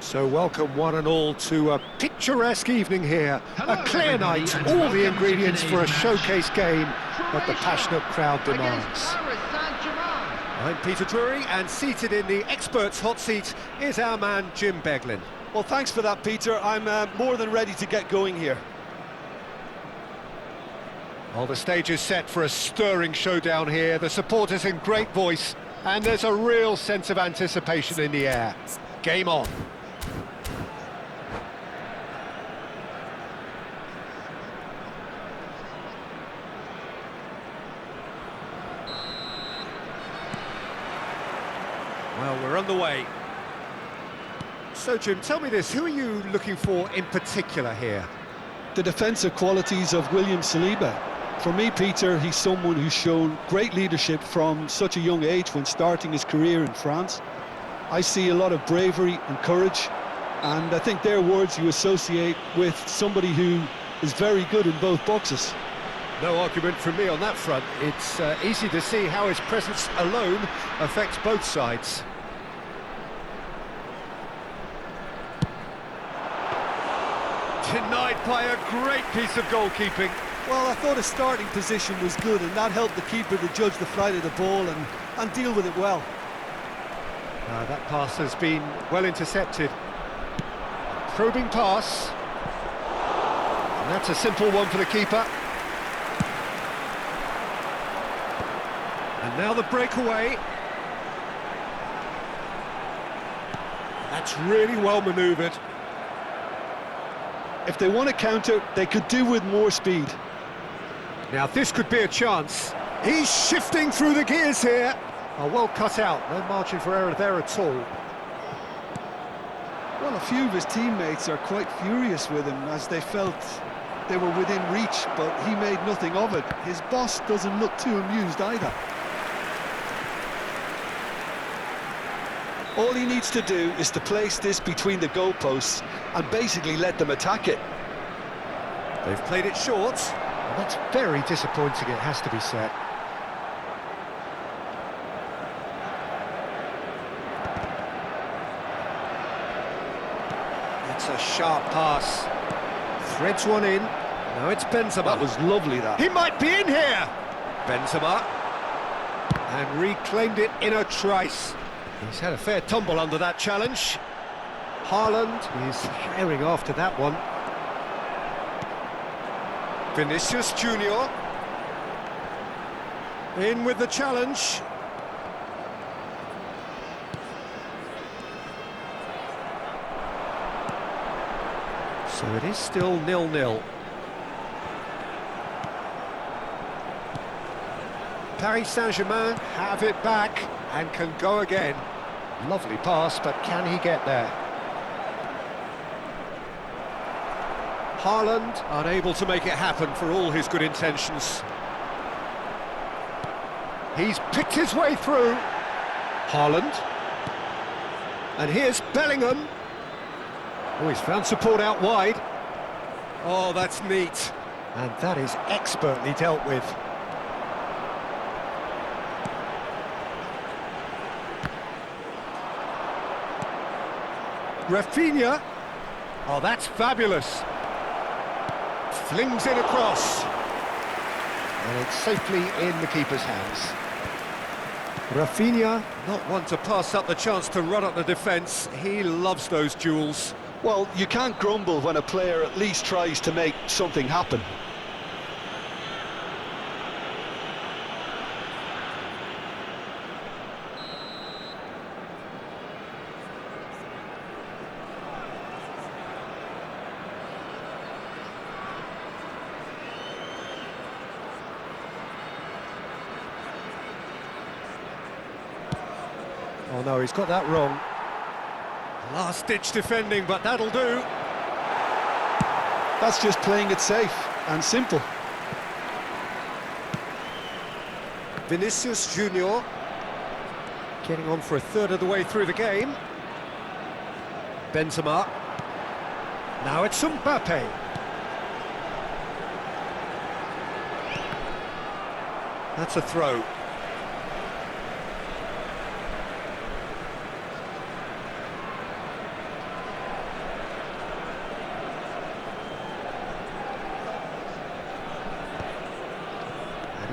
So welcome one and all to a picturesque evening here. A clear night, all the ingredients for a showcase game that the passionate crowd demands. I'm Peter Drury, and seated in the experts' hot seat is our man Jim Beglin. Well, thanks for that, Peter. I'm more than ready to get going here. Well, the stage is set for a stirring showdown here. The supporters in great voice, and there's a real sense of anticipation in the air. Game on. Well, we're on the way. So, Jim, tell me this, who are you looking for in particular here? The defensive qualities of William Saliba. For me, Peter, he's someone who's shown great leadership from such a young age when starting his career in France. I see a lot of bravery and courage, and I think they're words you associate with somebody who is very good in both boxes. No argument from me on that front. It's easy to see how his presence alone affects both sides. Denied by a great piece of goalkeeping. Well, I thought his starting position was good, and that helped the keeper to judge the flight of the ball and deal with it well. That pass has been well intercepted. Probing pass. And that's a simple one for the keeper. And now the breakaway. That's really well manoeuvred. If they want to counter, they could do with more speed. Now this could be a chance. He's shifting through the gears here. Oh, well cut out, no margin for error there at all. Well, a few of his teammates are quite furious with him as they felt they were within reach, but he made nothing of it. His boss doesn't look too amused either. All he needs to do is to place this between the goalposts and basically let them attack it. They've played it short, and that's very disappointing, it has to be said. It's a sharp pass. Threads one in. Now it's Benzema. That was lovely, that. He might be in here! Benzema. And reclaimed it in a trice. He's had a fair tumble under that challenge. Haaland is herring after that one. Vinicius Junior. In with the challenge. So it is still 0-0. Paris Saint-Germain have it back and can go again. Lovely pass, but can he get there? Haaland unable to make it happen for all his good intentions. He's picked his way through. Haaland. And here's Bellingham. Oh, he's found support out wide. Oh, that's neat. And that is expertly dealt with. Rakija. Oh, that's fabulous. Flings it across. And it's safely in the keeper's hands. Rakija, not one to pass up the chance to run up the defence. He loves those duels. Well, you can't grumble when a player at least tries to make something happen. Oh no, he's got that wrong. Last-ditch defending, but that'll do. That's just playing it safe and simple. Vinicius Junior getting on for a third of the way through the game. Benzema. Now it's Mbappe. That's a throw.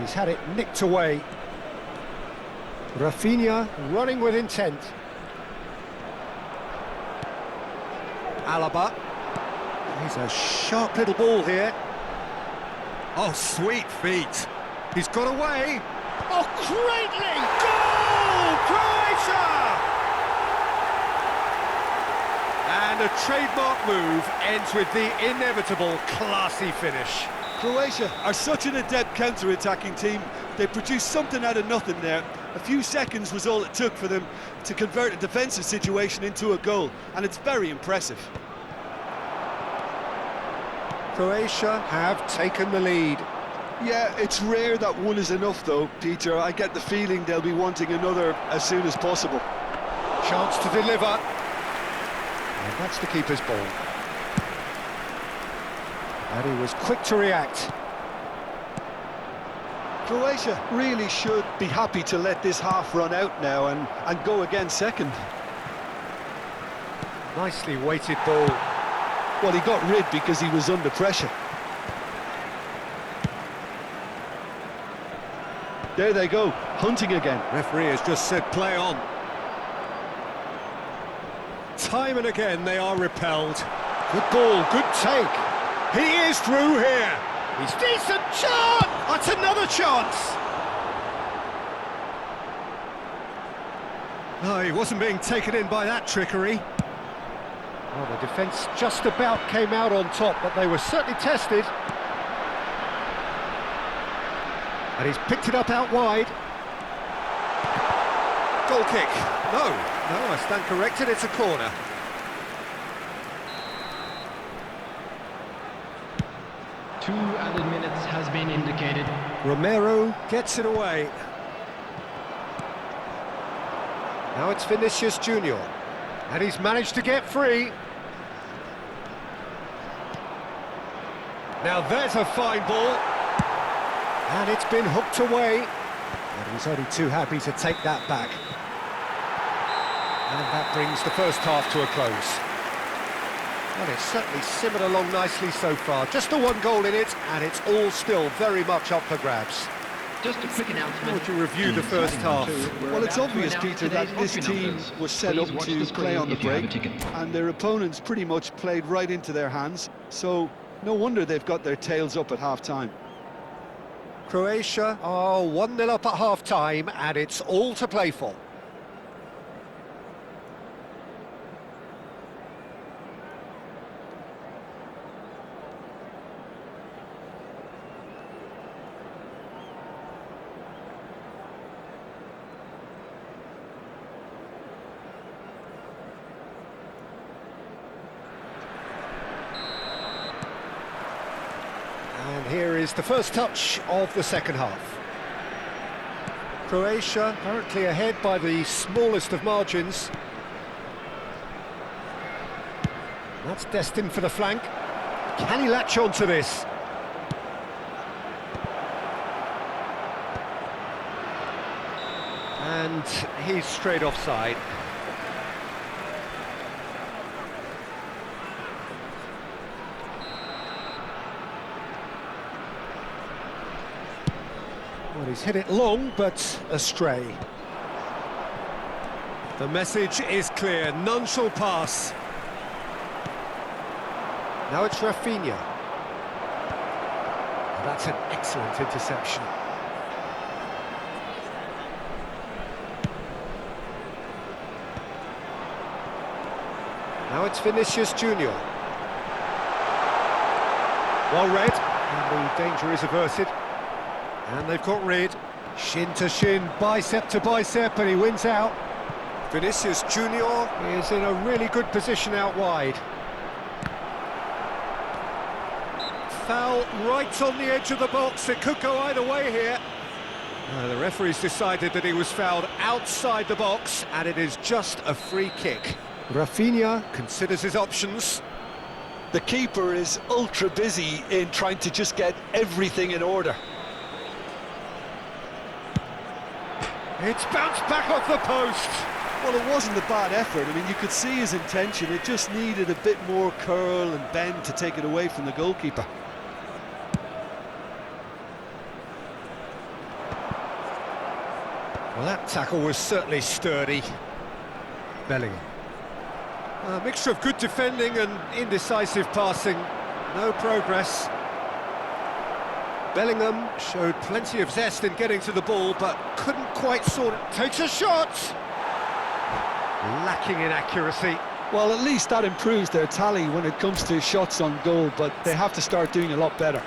He's had it nicked away. Rakija running with intent. Alaba. He's a sharp little ball here. Oh, sweet feet. He's got away. Oh, greatly! Goal! Croatia! And a trademark move ends with the inevitable classy finish. Croatia are such an adept counter-attacking team. They produced something out of nothing there. A few seconds was all it took for them to convert a defensive situation into a goal, and it's very impressive. Croatia have taken the lead. Yeah, it's rare that one is enough though, Peter. I get the feeling they'll be wanting another as soon as possible. Chance to deliver. And that's the keeper's ball. And he was quick to react. Croatia really should be happy to let this half run out now and go again second. Nicely weighted ball. Well, he got rid because he was under pressure. There they go, hunting again. Referee has just said play on. Time and again they are repelled. Good ball, good take. He is through here. He's decent chance. That's another chance. No, he wasn't being taken in by that trickery. Well, the defence just about came out on top, but they were certainly tested. And he's picked it up out wide. Goal kick. No, I stand corrected, it's a corner. Two added minutes has been indicated. Romero gets it away. Now it's Vinicius Junior. And he's managed to get free. Now there's a fine ball. And it's been hooked away. And he's only too happy to take that back. And that brings the first half to a close. Well, it's certainly simmered along nicely so far. Just the one goal in it, and it's all still very much up for grabs. Just a quick announcement. How would you review the first half? Well, it's obvious, Peter, that this team was set up to play on the break, and their opponents pretty much played right into their hands, so no wonder they've got their tails up at half-time. Croatia are 1-0 up at half-time, and it's all to play for. And here is the first touch of the second half. Croatia currently ahead by the smallest of margins. That's destined for the flank. Can he latch on to this? And he's straight offside. Well, he's hit it long, but astray. The message is clear, none shall pass. Now it's Rakija. That's an excellent interception. Now it's Vinicius Junior. Well read, and the danger is averted. And they've got rid. Shin to shin, bicep to bicep, and he wins out. Vinicius Junior is in a really good position out wide. Foul right on the edge of the box. It could go either way here. The referee's decided that he was fouled outside the box, and it is just a free kick. Rakija considers his options. The keeper is ultra busy in trying to just get everything in order. It's bounced back off the post. Well, it wasn't a bad effort. I mean, you could see his intention. It just needed a bit more curl and bend to take it away from the goalkeeper. Well, that tackle was certainly sturdy. Bellingham. A mixture of good defending and indecisive passing. No progress. Bellingham showed plenty of zest in getting to the ball, but couldn't quite sort it. Takes a shot! Lacking in accuracy. Well, at least that improves their tally when it comes to shots on goal, but they have to start doing a lot better.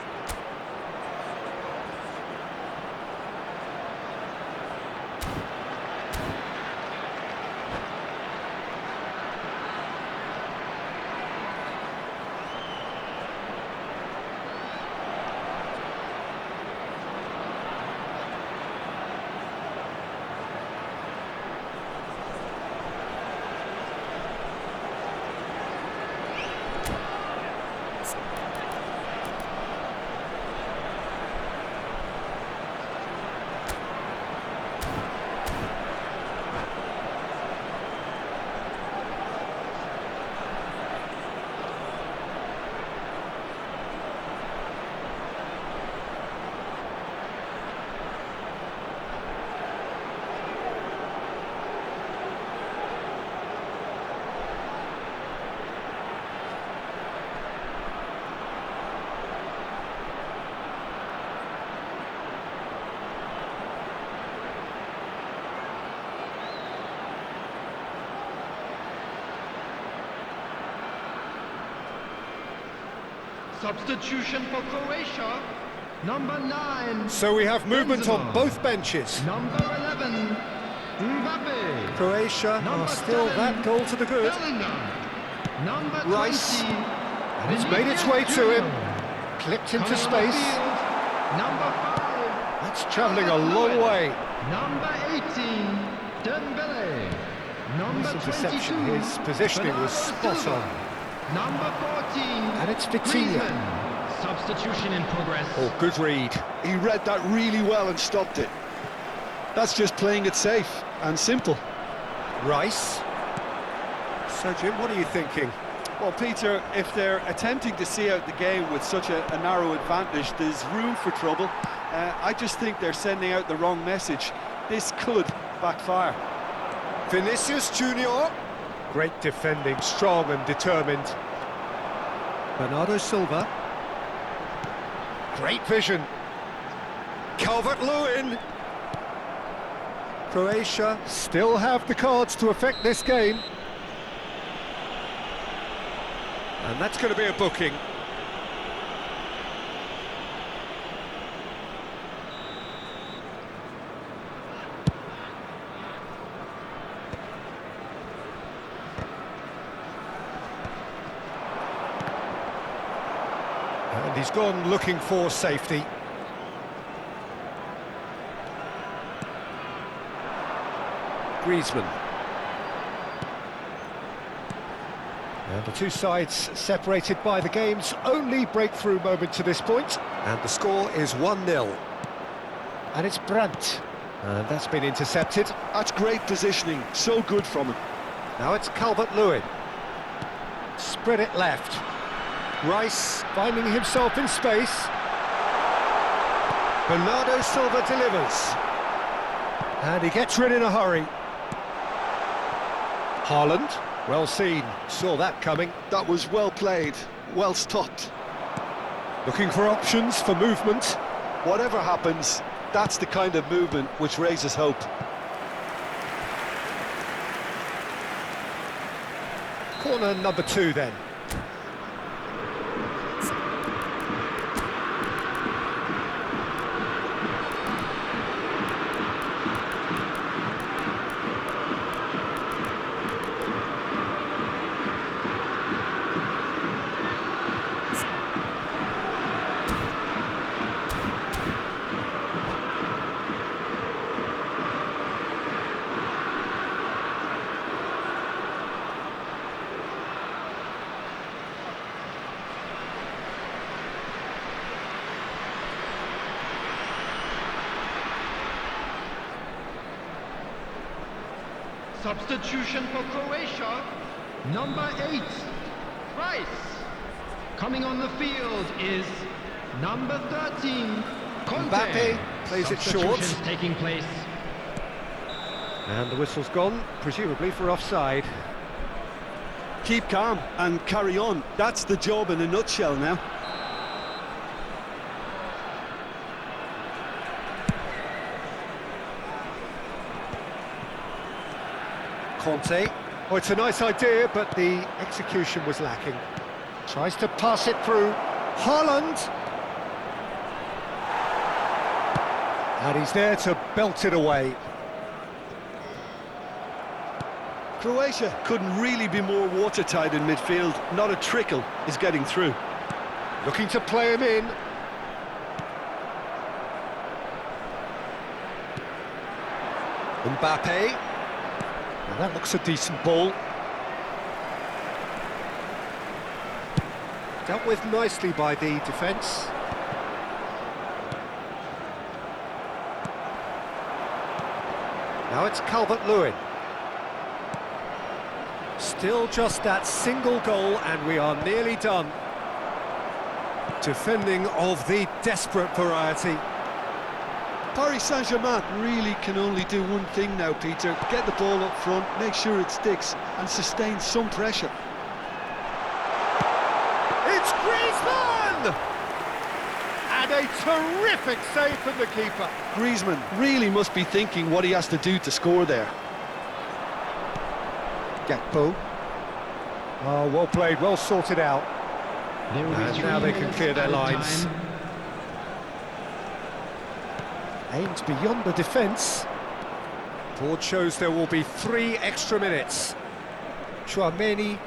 Substitution for Croatia, number 9. So we have movement Benzema. on both benches. Number 11, Mbappe. Croatia Number are still 7, that goal to the good. Bellingham. Number Rice. 20, And it's made its way to him. Clipped into Coming on the space. field, number 5. That's travelling a long way. Number 18, Dembele. Number Nice 22, interception. His positioning was Bernardo spot Silva. on. Number 14, And it's Tequila. Griezmann. Substitution in progress. Oh, good read. He read that really well and stopped it. That's just playing it safe and simple. Rice. So, Jim, what are you thinking? Well, Peter, if they're attempting to see out the game with such a narrow advantage, there's room for trouble. I just think they're sending out the wrong message. This could backfire. Vinicius Junior. Great defending, strong and determined. Bernardo Silva. Great vision. Calvert-Lewin. Croatia still have the cards to affect this game. And that's going to be a booking. And he's gone looking for safety. Griezmann. And the two sides separated by the game's only breakthrough moment to this point. And the score is 1-0. And it's Brandt. And that's been intercepted. That's great positioning, so good from him. Now it's Calvert-Lewin. Spread it left. Rice finding himself in space. Bernardo Silva delivers. And he gets rid in a hurry. Haaland, well seen, saw that coming. That was well played, well stopped. Looking for options for movement. Whatever happens, that's the kind of movement which raises hope. Corner number 2 then. Substitution for Croatia, number 8, Rice. Coming on the field is number 13, Conte. Mbappe plays it short. Substitutions taking place. And the whistle's gone, presumably for offside. Keep calm and carry on. That's the job in a nutshell now. Conte. Oh, it's a nice idea, but the execution was lacking. Tries to pass it through. Haaland. And he's there to belt it away. Croatia couldn't really be more watertight in midfield. Not a trickle is getting through. Looking to play him in. Mbappe. Now that looks a decent ball. Dealt with nicely by the defence. Now it's Calvert-Lewin. Still just that single goal and we are nearly done. Defending of the desperate variety. Paris Saint-Germain really can only do one thing now, Peter. Get the ball up front, make sure it sticks and sustain some pressure. It's Griezmann! And a terrific save from the keeper. Griezmann really must be thinking what he has to do to score there. Bobow. Oh, well played, well sorted out. And now they can clear their lines. Aimed beyond the defence. Board shows there will be 3 extra minutes. Chouameni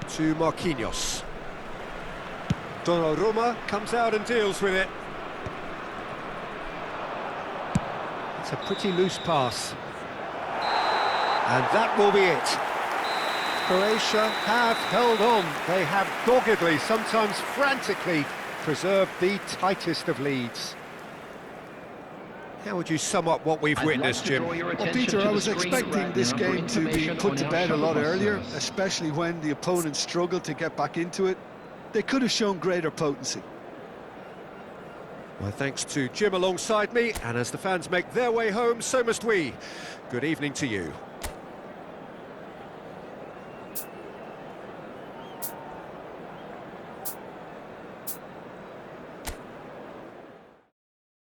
to Marquinhos. Donnarumma comes out and deals with it. It's a pretty loose pass. And that will be it. Croatia have held on. They have doggedly, sometimes frantically, preserved the tightest of leads. How would you sum up what we've witnessed, Jim? Well, Peter, I was expecting this game to be put to bed a lot earlier, especially when the opponent struggled to get back into it. They could have shown greater potency. Well, thanks to Jim alongside me, and as the fans make their way home, so must we. Good evening to you.